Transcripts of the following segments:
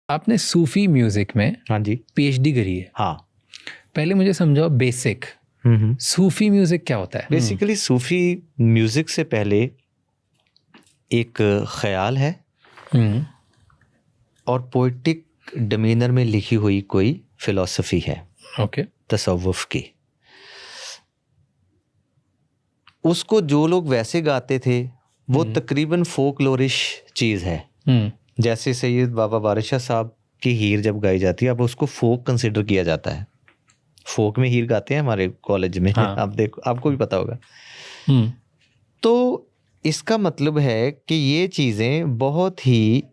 आपने सूफी म्यूजिक में हाँ जी। पीएचडी करी है। हाँ, पहले मुझे समझाओ बेसिक सूफी म्यूजिक क्या होता है। बेसिकली सूफी म्यूजिक से पहले एक ख्याल है और पोइटिक डमीनर में लिखी हुई कोई फिलॉसफी है। ओके। तसव्वुफ की। उसको जो लोग वैसे गाते थे वो तकरीबन फोकलोरिश चीज़ है। जैसे सैयद बाबा बारिशाह साहब की हीर जब गाई जाती है, अब उसको फोक कंसिडर किया जाता है। फोक में हीर गाते हैं हमारे कॉलेज में। हाँ। आप देखो, आपको भी पता होगा। तो इसका मतलब है कि ये चीज़ें बहुत ही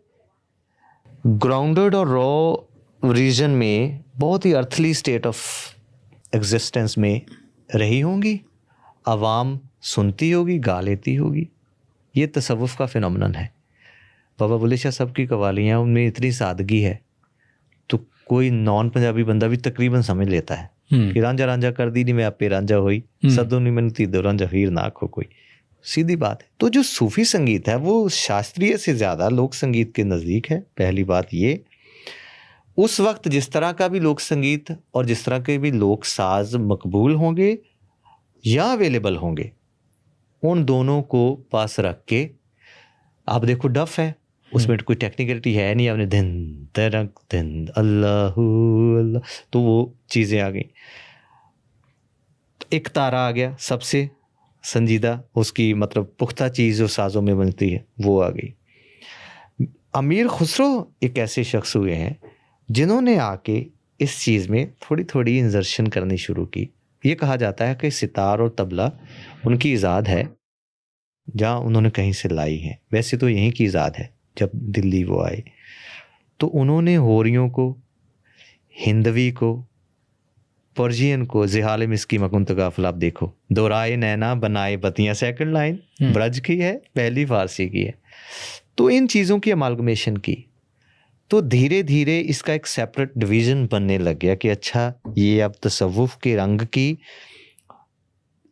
ग्राउंडेड और रॉ रीजन में, बहुत ही अर्थली स्टेट ऑफ एग्जिस्टेंस में रही होंगी, आवाम सुनती होगी, गा लेती होगी। ये तसव्वुफ का फिनोमेनन है। बाबा बुल्ले शाह साहब की कवालियाँ, उनमें इतनी सादगी है तो कोई नॉन पंजाबी बंदा भी तकरीबन समझ लेता है कि रांझा रांझा कर दी नहीं मैं आपे रांझा होई, सदो नहीं मैंने तीदो रांझा हीर ना आखो कोई। सीधी बात है। तो जो सूफी संगीत है वो शास्त्रीय से ज़्यादा लोक संगीत के नज़दीक है। पहली बात ये, उस वक्त जिस तरह का भी लोक संगीत और जिस तरह के भी लोक साज मकबूल होंगे या अवेलेबल होंगे, उन दोनों को पास रख के, आप देखो डफ है, उसमें कोई टेक्निकलिटी है नहीं, आपने दिन तरक दिन अल्लाहू अल्लाह, तो वो चीज़ें आ गई। एक तारा आ गया, सबसे संजीदा, उसकी मतलब पुख्ता चीज़ जो साज़ों में बनती है वो आ गई। अमीर खुसरो एक ऐसे शख्स हुए हैं जिन्होंने आके इस चीज़ में थोड़ी थोड़ी इंजर्शन करनी शुरू की। ये कहा जाता है कि सितार और तबला उनकी ईजाद है, जहाँ उन्होंने कहीं से लाई है। वैसे तो यहीं की ईजाद है। जब दिल्ली वो आए तो उन्होंने होरियों को, हिंदवी को, पर्जियन को, जिहाल मिस्की मकुंत गाफिल, आप देखो, दोराए नैना बनाए बतियाँ, सेकंड लाइन ब्रज की है, पहली फारसी की है। तो इन चीज़ों की अमालगमेशन की, तो धीरे धीरे इसका एक सेपरेट डिवीज़न बनने लग गया कि अच्छा ये अब तसव्वुफ के रंग की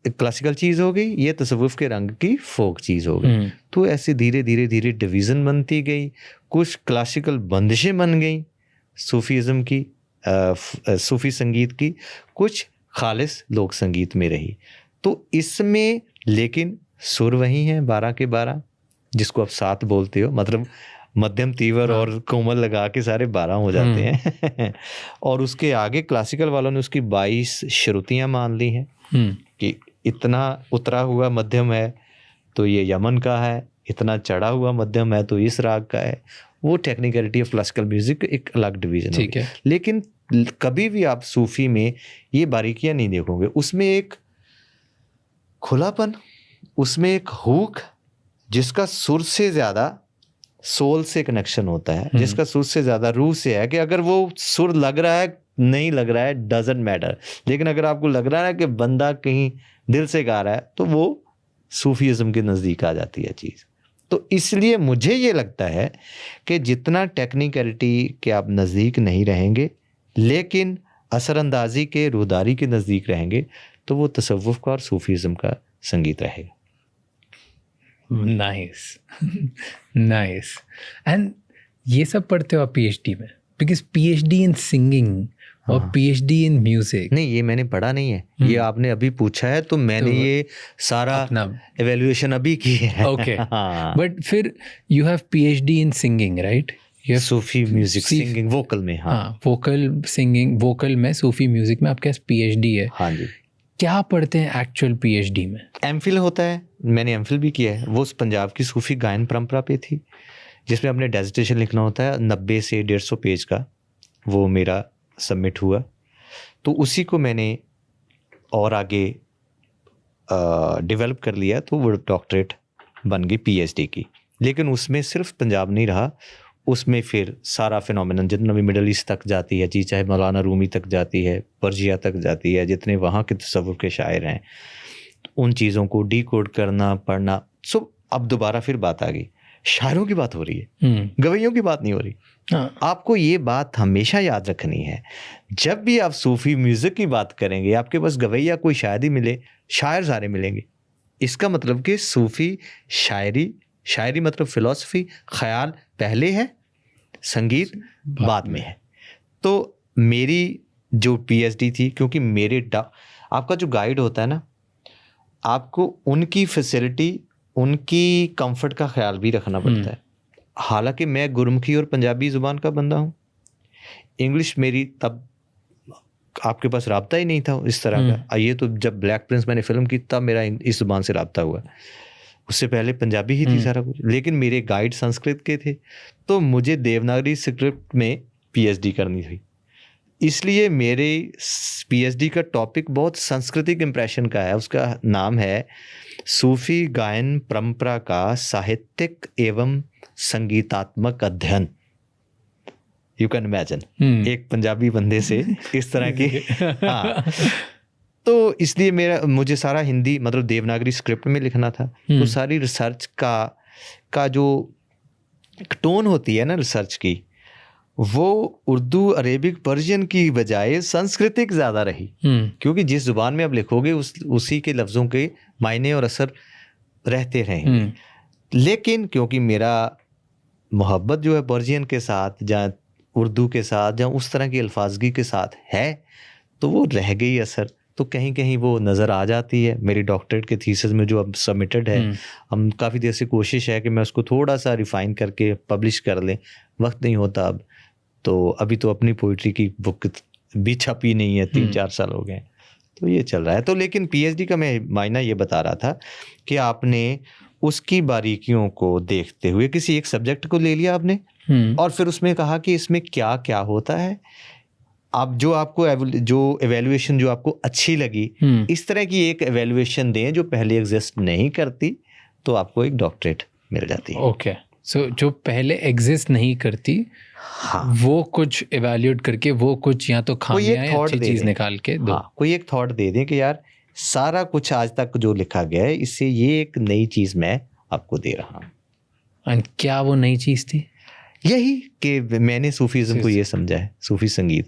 क्लासिकल चीज़ हो गई, ये तसव्वुफ के रंग की फोक चीज़ हो गई। तो ऐसे धीरे धीरे धीरे डिवीज़न बनती गई। कुछ क्लासिकल बंदिशें बन गई सूफीज़म की, सूफ़ी संगीत की, कुछ खालिस लोक संगीत में रही। तो इसमें लेकिन सुर वही हैं 12 के 12, जिसको आप 7 बोलते हो, मतलब मध्यम, तीव्र और कोमल लगा के सारे 12 हो जाते हैं। और उसके आगे क्लासिकल वालों ने उसकी 22 श्रुतियाँ मान ली हैं कि इतना उतरा हुआ मध्यम है तो ये यमन का है, इतना चढ़ा हुआ मध्यम है तो इस राग का है। वो टेक्निकलिटी ऑफ क्लासिकल म्यूजिक एक अलग डिवीज़न है। लेकिन कभी भी आप सूफी में ये बारीकियां नहीं देखोगे। उसमें एक खुलापन, उसमें एक हुक, जिसका सुर से ज़्यादा सोल से कनेक्शन होता है, जिसका सुर से ज़्यादा रूह से है। कि अगर वो सुर लग रहा है, नहीं लग रहा है, डजेंट मैटर, लेकिन अगर आपको लग रहा है कि बंदा कहीं दिल से गा रहा है तो वो सूफीज़म के नज़दीक आ जाती है चीज़। तो इसलिए मुझे ये लगता है कि जितना टेक्निकलिटी के आप नज़दीक नहीं रहेंगे, लेकिन असरअंदाजी के, रूहदारी के नज़दीक रहेंगे, तो वो तसव्वुफ का और सूफीज़म का संगीत रहेगा। Nice nice. एंड ये सब पढ़ते हो आप पीएचडी में? बिकॉज पीएचडी इन सिंगिंग और पीएचडी इन म्यूजिक, नहीं, ये मैंने पढ़ा नहीं है। ये आपने अभी पूछा है तो मैंने तो ये सारा एवेल्युएशन अभी की है। ओके। बट फिर you have PhD in singing, right? Sufi music singing, vocal में। हाँ, वोकल सिंगिंग, वोकल में, सूफी म्यूजिक में आपके पास पीएचडी है। हाँ जी। क्या पढ़ते हैं एक्चुअल पीएचडी में? एमफिल होता है, मैंने एमफिल भी किया है। वो उस पंजाब की सूफी गायन परंपरा पे थी, जिसमें अपने डेजिटेशन लिखना होता है 90 से 150 पेज का। वो मेरा सबमिट हुआ, तो उसी को मैंने और आगे डेवलप कर लिया, तो वो डॉक्टरेट बन गई पीएचडी की। लेकिन उसमें सिर्फ पंजाब नहीं रहा, उसमें फिर सारा फिनोमेनन जितना भी मिडल ईस्ट तक जाती है जी, चाहे मौलाना रूमी तक जाती है, पर्जिया तक जाती है, जितने वहाँ के तसव्वुफ के शायर हैं, उन चीज़ों को डीकोड करना, पढ़ना। सो अब दोबारा फिर बात आ गई, शायरों की बात हो रही है, गवैयों की बात नहीं हो रही। आपको ये बात हमेशा याद रखनी है, जब भी आप सूफी म्यूजिक की बात करेंगे, आपके पास गवैया कोई शायद ही मिले, शायर सारे मिलेंगे। इसका मतलब कि सूफी शायरी, शायरी मतलब फिलॉसफी, ख्याल पहले है, संगीत बाद में है। तो मेरी जो पीएचडी थी, क्योंकि मेरे आपका जो गाइड होता है ना, आपको उनकी फैसिलिटी, उनकी कंफर्ट का ख्याल भी रखना पड़ता है। हालांकि मैं गुरमुखी और पंजाबी ज़ुबान का बंदा हूँ, इंग्लिश मेरी तब आपके पास राब्ता ही नहीं था इस तरह का। ये तो जब ब्लैक प्रिंस मैंने फिल्म की तब मेरा इस ज़ुबान से राब्ता हुआ, उससे पहले पंजाबी ही थी सारा कुछ। लेकिन मेरे गाइड संस्कृत के थे, तो मुझे देवनागरी स्क्रिप्ट में पीएचडी करनी थी। इसलिए मेरे पीएचडी का टॉपिक बहुत सांस्कृतिक इम्प्रेशन का है। उसका नाम है सूफी गायन परंपरा का साहित्यिक एवं संगीतात्मक अध्ययन। यू कैन इमेजिन एक पंजाबी बंदे से इस तरह की हाँ। तो इसलिए मुझे सारा हिंदी मतलब देवनागरी स्क्रिप्ट में लिखना था। तो सारी रिसर्च का जो टोन होती है ना रिसर्च की, वो उर्दू, अरेबिक, पर्शियन की बजाय सांस्कृतिक ज़्यादा रही। क्योंकि जिस ज़ुबान में आप लिखोगे उसी के लफ्ज़ों के मायने और असर रहते रहेंगे। लेकिन क्योंकि मेरा मोहब्बत जो है पर्शियन के साथ, जहाँ उर्दू के साथ, जहाँ उस तरह की अल्फाजगी के साथ है, तो वो रह गई असर। तो कहीं कहीं वो नज़र आ जाती है। मेरी डॉक्टरेट के थीसिस में जो अब सबमिटेड है, हम काफ़ी देर से कोशिश है कि मैं उसको थोड़ा सा रिफ़ाइन करके पब्लिश कर लें, वक्त नहीं होता अब। तो अभी तो अपनी पोइट्री की बुक भी छपी नहीं है, 3-4 साल हो गए, तो ये चल रहा है। तो लेकिन पीएचडी का मैं मायना ये बता रहा था कि आपने उसकी बारीकियों को देखते हुए किसी एक सब्जेक्ट को ले लिया आपने, और फिर उसमें कहा कि इसमें क्या क्या होता है। आप जो एवेल्युएशन जो आपको अच्छी लगी, इस तरह की एक एवेल्युएशन दें जो पहले एग्जिस्ट नहीं करती, तो आपको एक डॉक्टरेट मिल जाती है। ओके, सो जो पहले एग्जिस्ट नहीं करती, हाँ, वो कुछ एवेल्यूएट करके वो कुछ या तो खामियां या अच्छी चीज निकाल के दो। हाँ, कोई एक थॉट दे दें कि यार सारा कुछ आज तक जो लिखा गया है, इससे ये एक नई चीज मैं आपको दे रहा हूँ। एंड क्या वो नई चीज थी? यही कि मैंने सूफीज़्म को ये समझा है, सूफी संगीत को।